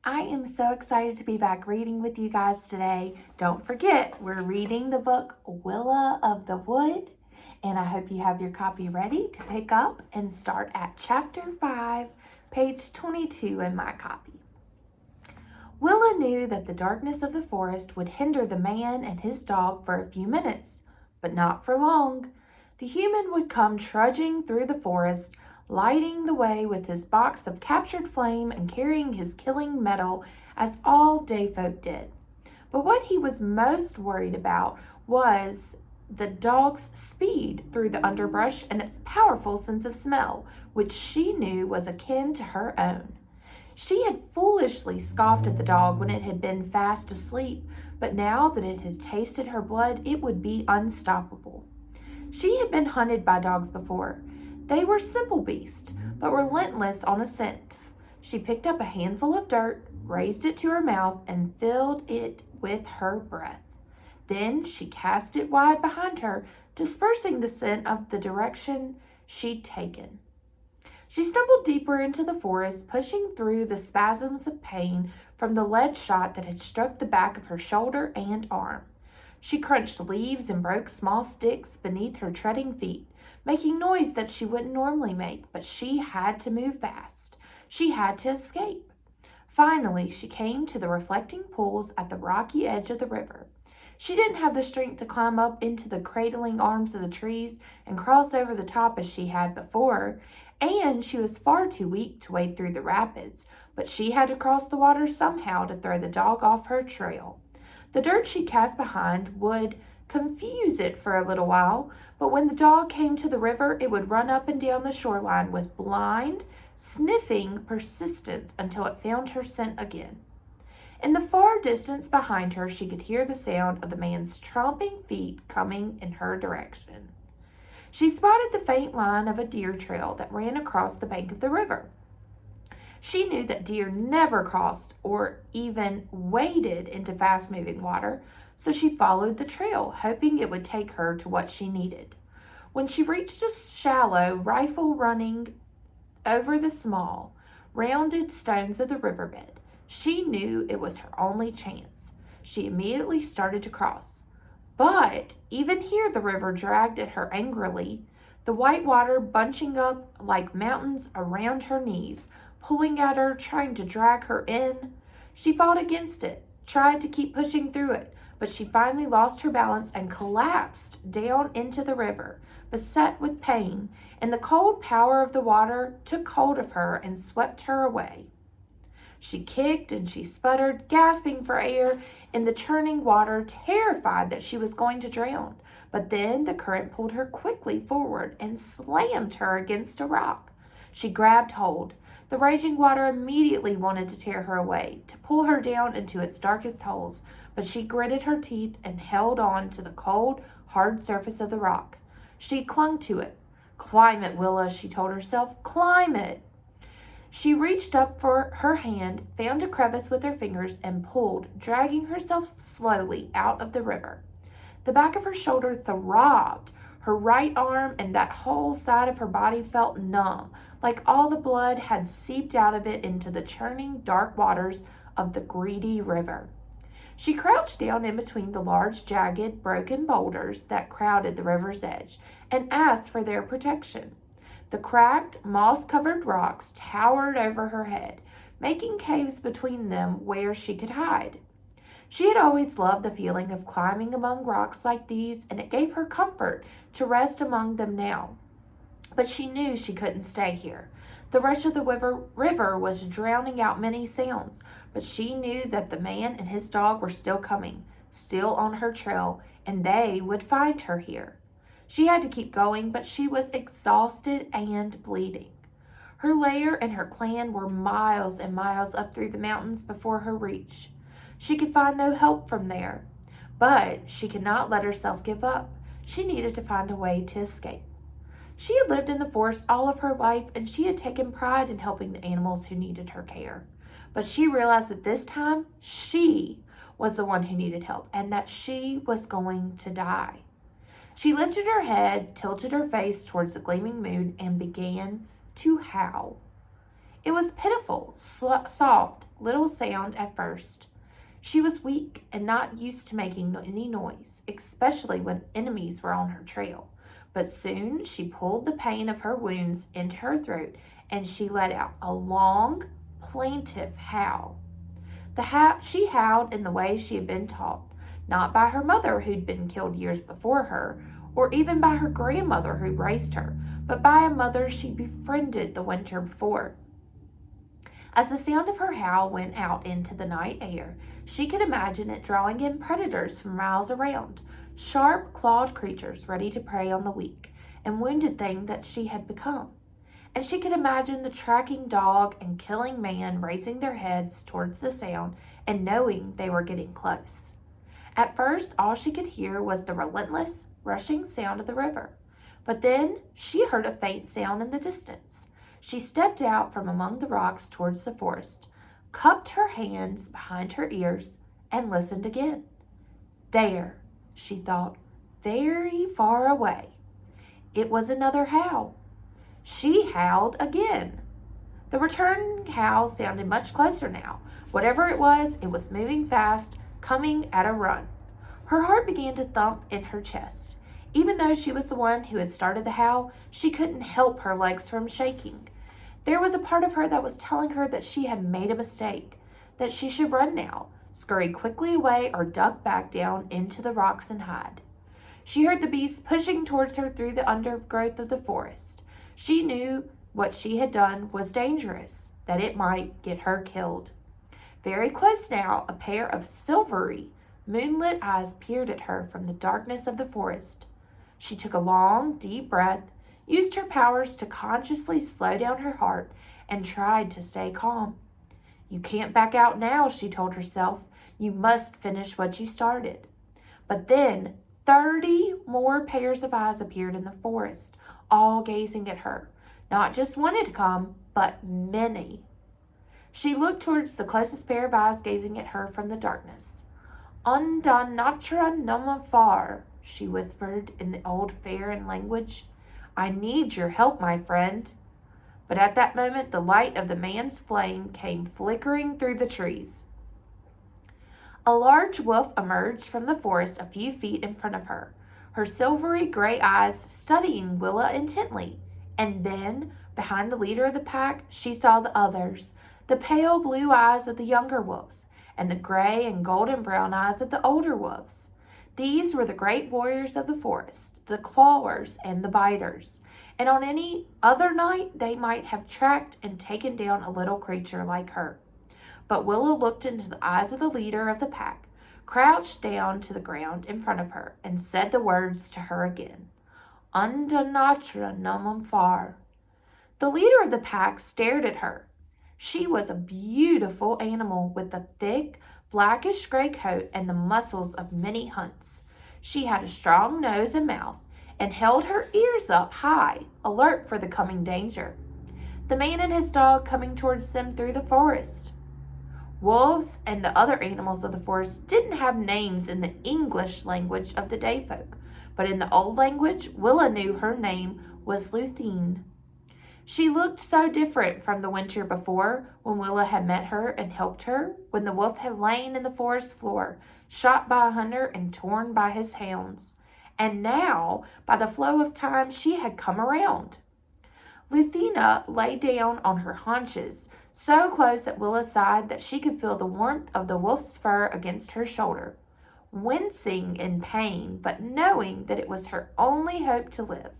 I am so excited to be back reading with you guys today. Don't forget, we're reading the book Willa of the Wood, and I hope you have your copy ready to pick up and start at chapter 5, page 22 in my copy. Willa knew that the darkness of the forest would hinder the man and his dog for a few minutes, but not for long. The human would come trudging through the forest, lighting the way with his box of captured flame and carrying his killing metal as all day folk did. But what he was most worried about was the dog's speed through the underbrush and its powerful sense of smell, which she knew was akin to her own. She had foolishly scoffed at the dog when it had been fast asleep, but now that it had tasted her blood, it would be unstoppable. She had been hunted by dogs before. They were simple beasts, but relentless on a scent. She picked up a handful of dirt, raised it to her mouth, and filled it with her breath. Then she cast it wide behind her, dispersing the scent of the direction she'd taken. She stumbled deeper into the forest, pushing through the spasms of pain from the lead shot that had struck the back of her shoulder and arm. She crunched leaves and broke small sticks beneath her treading feet, making noise that she wouldn't normally make, but she had to move fast. She had to escape. Finally, she came to the reflecting pools at the rocky edge of the river. She didn't have the strength to climb up into the cradling arms of the trees and cross over the top as she had before, and she was far too weak to wade through the rapids, but she had to cross the water somehow to throw the dog off her trail. The dirt she cast behind would confuse it for a little while, but when the dog came to the river, it would run up and down the shoreline with blind, sniffing persistence until it found her scent again. In the far distance behind her, she could hear the sound of the man's tromping feet coming in her direction. She spotted the faint line of a deer trail that ran across the bank of the river. She knew that deer never crossed or even waded into fast-moving water, so she followed the trail, hoping it would take her to what she needed. When she reached a shallow rifle running over the small, rounded stones of the riverbed, she knew it was her only chance. She immediately started to cross. But even here the river dragged at her angrily, the white water bunching up like mountains around her knees, pulling at her, trying to drag her in. She fought against it, tried to keep pushing through it, but she finally lost her balance and collapsed down into the river, beset with pain, and the cold power of the water took hold of her and swept her away. She kicked and she sputtered, gasping for air in the churning water, terrified that she was going to drown. But then the current pulled her quickly forward and slammed her against a rock. She grabbed hold. The raging water immediately wanted to tear her away, to pull her down into its darkest holes, but she gritted her teeth and held on to the cold, hard surface of the rock. She clung to it. "Climb it, Willa," she told herself. "Climb it." She reached up for her hand, found a crevice with her fingers, and pulled, dragging herself slowly out of the river. The back of her shoulder throbbed. Her right arm and that whole side of her body felt numb, like all the blood had seeped out of it into the churning, dark waters of the greedy river. She crouched down in between the large, jagged, broken boulders that crowded the river's edge and asked for their protection. The cracked, moss-covered rocks towered over her head, making caves between them where she could hide. She had always loved the feeling of climbing among rocks like these, and it gave her comfort to rest among them now. But she knew she couldn't stay here. The rush of the river was drowning out many sounds, but she knew that the man and his dog were still coming, still on her trail, and they would find her here. She had to keep going, but she was exhausted and bleeding. Her lair and her clan were miles and miles up through the mountains before her reach. She could find no help from there, but she could not let herself give up. She needed to find a way to escape. She had lived in the forest all of her life, and she had taken pride in helping the animals who needed her care. But she realized that this time, she was the one who needed help, and that she was going to die. She lifted her head, tilted her face towards the gleaming moon, and began to howl. It was pitiful, soft, little sound at first. She was weak and not used to making any noise, especially when enemies were on her trail. But soon she pulled the pain of her wounds into her throat, and she let out a long, plaintive howl. She howled in the way she had been taught, not by her mother who'd been killed years before her, or even by her grandmother who raised her, but by a mother she befriended the winter before. As the sound of her howl went out into the night air, she could imagine it drawing in predators from miles around, sharp, clawed creatures ready to prey on the weak and wounded thing that she had become. And she could imagine the tracking dog and killing man raising their heads towards the sound and knowing they were getting close. At first, all she could hear was the relentless, rushing sound of the river. But then she heard a faint sound in the distance. She stepped out from among the rocks towards the forest, cupped her hands behind her ears, and listened again. There, she thought, very far away. It was another howl. She howled again. The returning howl sounded much closer now. Whatever it was moving fast, coming at a run. Her heart began to thump in her chest. Even though she was the one who had started the howl, she couldn't help her legs from shaking. There was a part of her that was telling her that she had made a mistake, that she should run now, scurry quickly away, or duck back down into the rocks and hide. She heard the beast pushing towards her through the undergrowth of the forest. She knew what she had done was dangerous, that it might get her killed. Very close now, a pair of silvery, moonlit eyes peered at her from the darkness of the forest. She took a long, deep breath, used her powers to consciously slow down her heart, and tried to stay calm. You can't back out now, she told herself. You must finish what you started. But then 30 more pairs of eyes appeared in the forest, all gazing at her. Not just one had come, but many. She looked towards the closest pair of eyes gazing at her from the darkness. Unda natra noma far, she whispered in the old Faerin language. I need your help, my friend. But at that moment, the light of the man's flame came flickering through the trees. A large wolf emerged from the forest a few feet in front of her, her silvery gray eyes studying Willa intently. And then, behind the leader of the pack, she saw the others, the pale blue eyes of the younger wolves, and the gray and golden brown eyes of the older wolves. These were the great warriors of the forest, the clawers and the biters, and on any other night they might have tracked and taken down a little creature like her. But Willa looked into the eyes of the leader of the pack, crouched down to the ground in front of her, and said the words to her again. Unda natra nomum far. The leader of the pack stared at her. She was a beautiful animal with a thick, blackish gray coat and the muscles of many hunts. She had a strong nose and mouth, and held her ears up high, alert for the coming danger. The man and his dog coming towards them through the forest. Wolves and the other animals of the forest didn't have names in the English language of the day folk, but in the old language, Willa knew her name was Luthine. She looked so different from the winter before, when Willa had met her and helped her, when the wolf had lain in the forest floor, shot by a hunter and torn by his hounds. And now, by the flow of time, she had come around. Luthina lay down on her haunches, so close at Willa's side that she could feel the warmth of the wolf's fur against her shoulder, wincing in pain, but knowing that it was her only hope to live.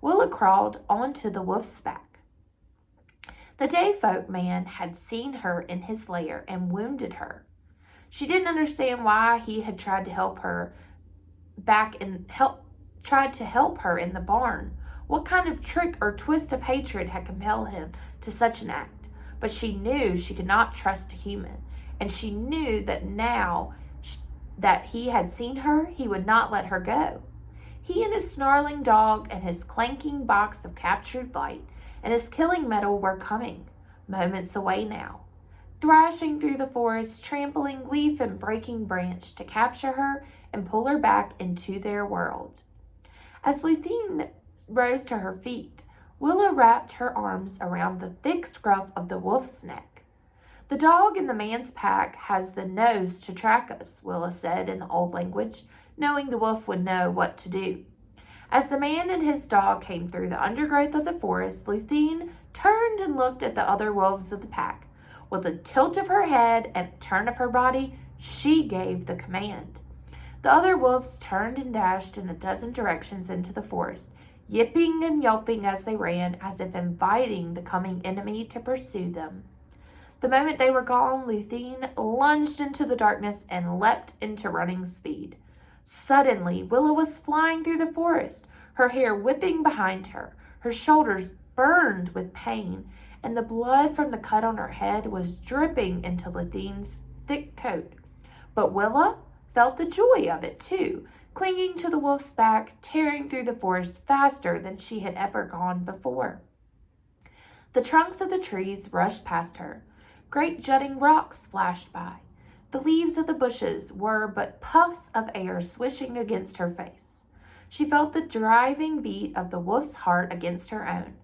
Willa crawled onto the wolf's back. The dayfolk man had seen her in his lair and wounded her. She didn't understand why he had tried to help her in the barn. What kind of trick or twist of hatred had compelled him to such an act? But she knew she could not trust a human, and she knew that now that he had seen her, he would not let her go. He and his snarling dog and his clanking box of captured light and his killing metal were coming, moments away now, thrashing through the forest, trampling leaf and breaking branch to capture her and pull her back into their world. As Luthine rose to her feet, Willa wrapped her arms around the thick scruff of the wolf's neck. "The dog in the man's pack has the nose to track us," Willa said in the old language, knowing the wolf would know what to do. As the man and his dog came through the undergrowth of the forest, Luthine turned and looked at the other wolves of the pack. With a tilt of her head and a turn of her body, she gave the command. The other wolves turned and dashed in a dozen directions into the forest, yipping and yelping as they ran, as if inviting the coming enemy to pursue them. The moment they were gone, Luthine lunged into the darkness and leapt into running speed. Suddenly, Willa was flying through the forest, her hair whipping behind her. Her shoulders burned with pain, and the blood from the cut on her head was dripping into Luthine's thick coat. But Willa felt the joy of it too, clinging to the wolf's back, tearing through the forest faster than she had ever gone before. The trunks of the trees rushed past her. Great jutting rocks flashed by. The leaves of the bushes were but puffs of air swishing against her face. She felt the driving beat of the wolf's heart against her own,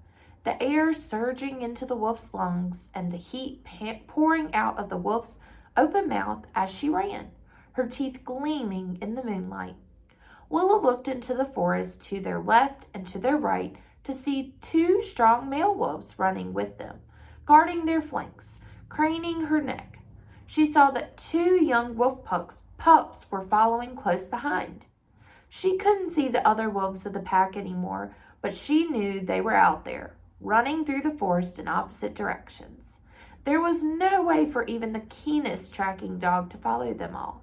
the air surging into the wolf's lungs and the heat pouring out of the wolf's open mouth as she ran, her teeth gleaming in the moonlight. Willa looked into the forest to their left and to their right to see two strong male wolves running with them, guarding their flanks, craning her neck. She saw that two young wolf pups were following close behind. She couldn't see the other wolves of the pack anymore, but she knew they were out there, running through the forest in opposite directions. There was no way for even the keenest tracking dog to follow them all.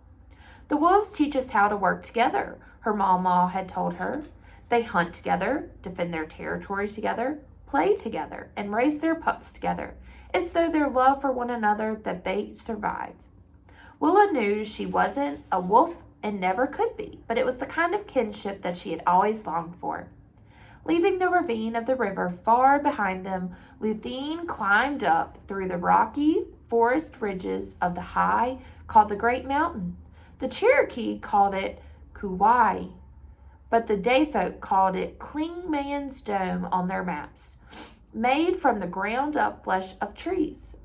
"The wolves teach us how to work together," her mama had told her. "They hunt together, defend their territory together, play together, and raise their pups together. It's through their love for one another that they survive." Willa knew she wasn't a wolf and never could be, but it was the kind of kinship that she had always longed for. Leaving the ravine of the river far behind them, Luthine climbed up through the rocky forest ridges of the high called the Great Mountain. The Cherokee called it Kauai, but the Dayfolk called it Clingman's Dome on their maps, made from the ground-up flesh of trees.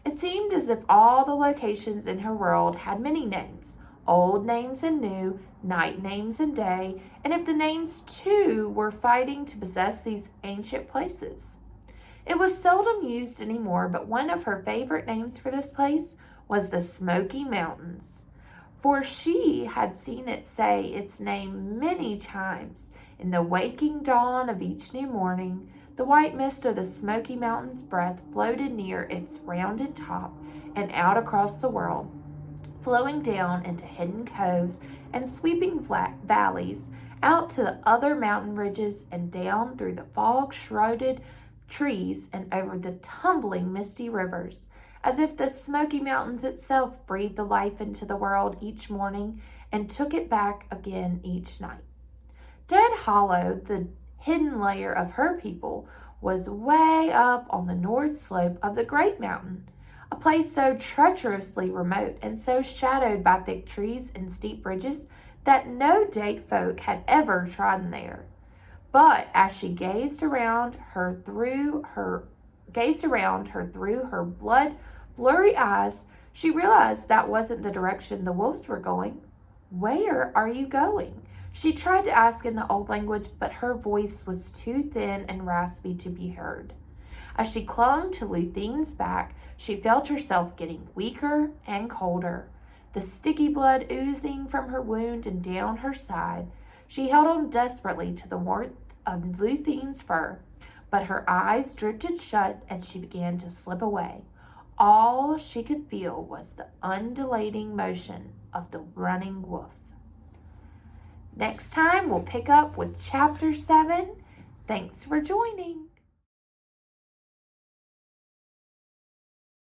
It seemed as if all the locations in her world had many names, old names and new, night names and day, and if the names too were fighting to possess these ancient places. It was seldom used anymore, but one of her favorite names for this place was the Smoky Mountains, for she had seen it say its name many times. In the waking dawn of each new morning, the white mist of the Smoky Mountains' breath floated near its rounded top and out across the world, flowing down into hidden coves and sweeping flat valleys, out to the other mountain ridges and down through the fog-shrouded trees and over the tumbling misty rivers, as if the Smoky Mountains itself breathed the life into the world each morning and took it back again each night. Dead Hollow, the hidden lair of her people, was way up on the north slope of the Great Mountain, a place so treacherously remote and so shadowed by thick trees and steep ridges that no Dayfolk had ever trodden there. But as she gazed around her through her blood-blurry eyes, she realized that wasn't the direction the wolves were going. "Where are you going?" She tried to ask in the old language, but her voice was too thin and raspy to be heard. As she clung to Luthine's back, she felt herself getting weaker and colder, the sticky blood oozing from her wound and down her side. She held on desperately to the warmth of Luthine's fur, but her eyes drifted shut and she began to slip away. All she could feel was the undulating motion of the running wolf. Next time, we'll pick up with Chapter 7. Thanks for joining.